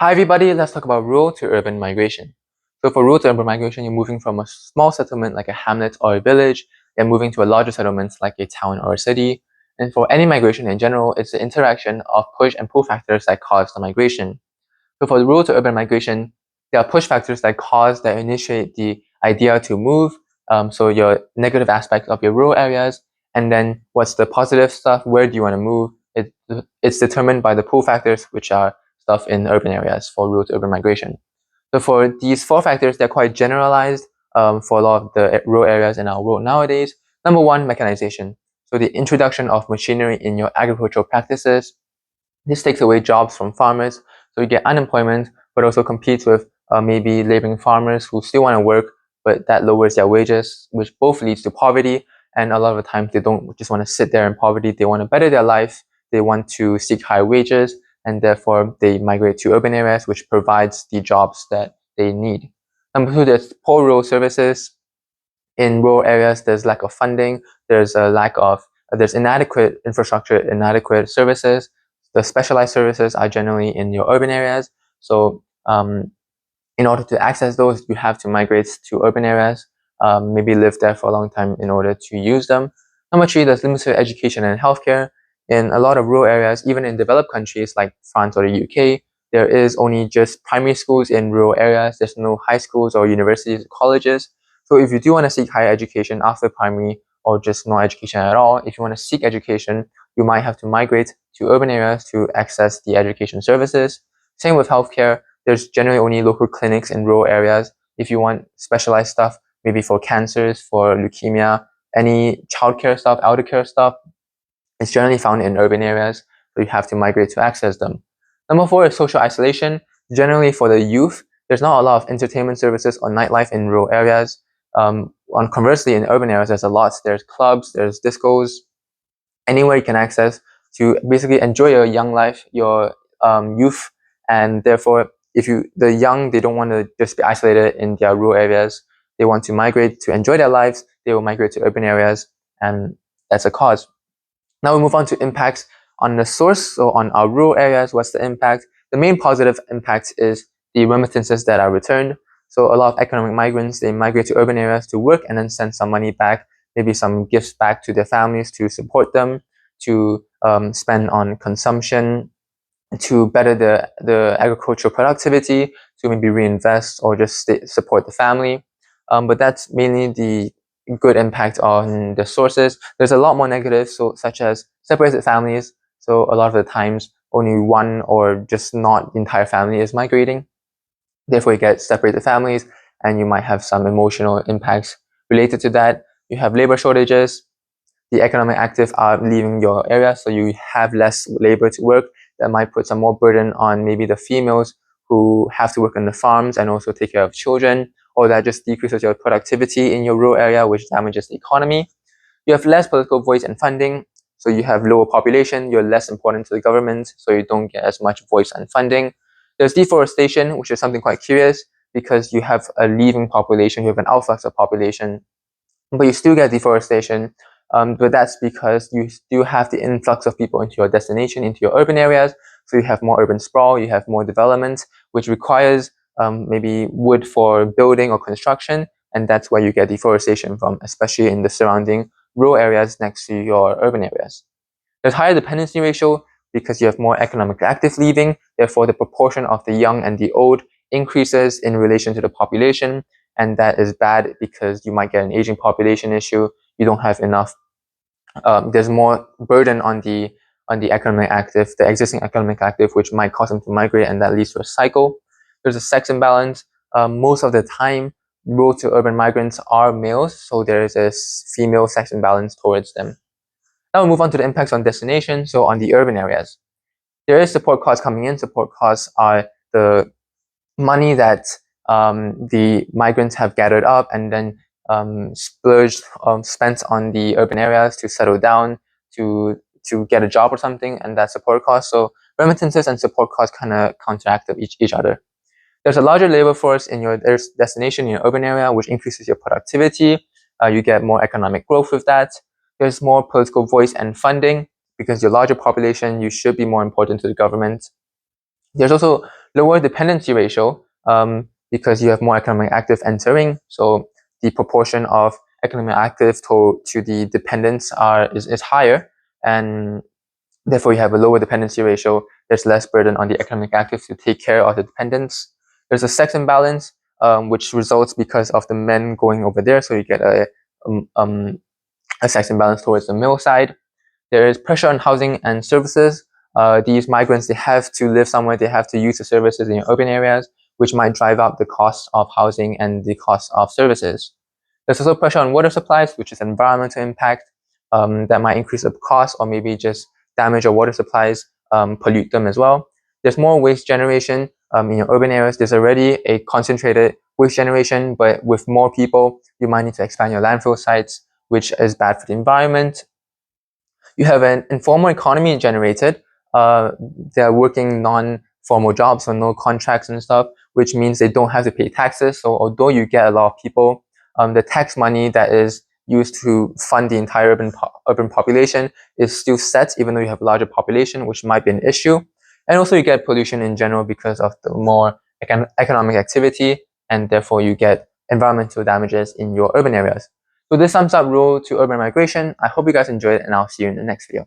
Hi everybody, let's talk about rural to urban migration. So for rural to urban migration, you're moving from a small settlement like a hamlet or a village, then moving to a larger settlement like a town or a city. And for any migration in general, it's the interaction of push and pull factors that cause the migration. So for the rural to urban migration, there are push factors that initiate the idea to move. So your negative aspects of your rural areas, and then what's the positive stuff? Where do you want to move? It's determined by the pull factors, which are stuff in urban areas for rural to urban migration. So for these four factors, they're quite generalized for a lot of the rural areas in our world nowadays. Number one, mechanization. So the introduction of machinery in your agricultural practices. This takes away jobs from farmers, so you get unemployment, but also competes with maybe laboring farmers who still want to work, but that lowers their wages, which both leads to poverty. And a lot of the times they don't just want to sit there in poverty, they want to better their life, they want to seek higher wages, and therefore they migrate to urban areas, which provides the jobs that they need. Number two, there's poor rural services. In rural areas, there's lack of funding, there's inadequate infrastructure, inadequate services. The specialized services are generally in your urban areas. So in order to access those, you have to migrate to urban areas, maybe live there for a long time in order to use them. Number three, there's limited education and healthcare. In a lot of rural areas, even in developed countries like France or the UK, there is only just primary schools in rural areas. There's no high schools or universities or colleges. So if you do want to seek higher education after primary or just no education at all, if you want to seek education, you might have to migrate to urban areas to access the education services. Same with healthcare. There's generally only local clinics in rural areas. If you want specialized stuff, maybe for cancers, for leukemia, any childcare stuff, elder care stuff, it's generally found in urban areas, so you have to migrate to access them. Number four is social isolation. Generally for the youth, there's not a lot of entertainment services or nightlife in rural areas. Conversely, in urban areas, there's a lot. There's clubs, there's discos, anywhere you can access to basically enjoy your young life, your youth, and therefore, the young, they don't want to just be isolated in their rural areas. They want to migrate to enjoy their lives. They will migrate to urban areas, and that's a cause. Now we move on to impacts on the source. So on our rural areas, what's the impact? The main positive impact is the remittances that are returned. So a lot of economic migrants, they migrate to urban areas to work and then send some money back, maybe some gifts back to their families to support them, to spend on consumption, to better the agricultural productivity, to maybe reinvest or just support the family. But that's mainly the good impact on the sources. There's a lot more negatives, so such as separated families. So a lot of the times, only one or just not the entire family is migrating. Therefore, you get separated families, and you might have some emotional impacts related to that. You have labor shortages. The economic active are leaving your area, so you have less labor to work. That might put some more burden on maybe the females who have to work on the farms and also take care of children, or that just decreases your productivity in your rural area, which damages the economy. You have less political voice and funding, so you have lower population, you're less important to the government, so you don't get as much voice and funding. There's deforestation, which is something quite curious, because you have a leaving population, you have an outflux of population, but you still get deforestation. But that's because you still have the influx of people into your destination, into your urban areas. So you have more urban sprawl, you have more development, which requires maybe wood for building or construction. And that's where you get deforestation from, especially in the surrounding rural areas next to your urban areas. There's higher dependency ratio because you have more economically active leaving. Therefore, the proportion of the young and the old increases in relation to the population. And that is bad because you might get an aging population issue. You don't have enough. There's more burden on the economic active, the existing economic active, which might cause them to migrate, and that leads to a cycle. There's a sex imbalance. Most of the time, rural to urban migrants are males, so there is a female sex imbalance towards them. Now we'll move on to the impacts on destination, so on the urban areas. There is support costs coming in. Support costs are the money that the migrants have gathered up and then spent on the urban areas to settle down, to get a job or something, and that's support costs. So remittances and support costs kind of counteract each other. There's a larger labor force in your destination, in your urban area, which increases your productivity. You get more economic growth with that. There's more political voice and funding because your larger population, you should be more important to the government. There's also lower dependency ratio because you have more economic active entering. So the proportion of economic active to the dependents is higher, and therefore you have a lower dependency ratio. There's less burden on the economic active to take care of the dependents. There's a sex imbalance, which results because of the men going over there. So you get a sex imbalance towards the male side. There is pressure on housing and services. These migrants, they have to live somewhere, they have to use the services in urban areas, which might drive up the cost of housing and the cost of services. There's also pressure on water supplies, which is environmental impact that might increase the cost or maybe just damage your water supplies, pollute them as well. There's more waste generation in your urban areas. There's already a concentrated waste generation, but with more people, you might need to expand your landfill sites, which is bad for the environment. You have an informal economy generated. They're working non-formal jobs, so no contracts and stuff, which means they don't have to pay taxes. So although you get a lot of people, the tax money that is used to fund the entire urban population is still set, even though you have a larger population, which might be an issue. And also you get pollution in general because of the more economic activity, and therefore you get environmental damages in your urban areas. So this sums up rural to urban migration. I hope you guys enjoyed it, and I'll see you in the next video.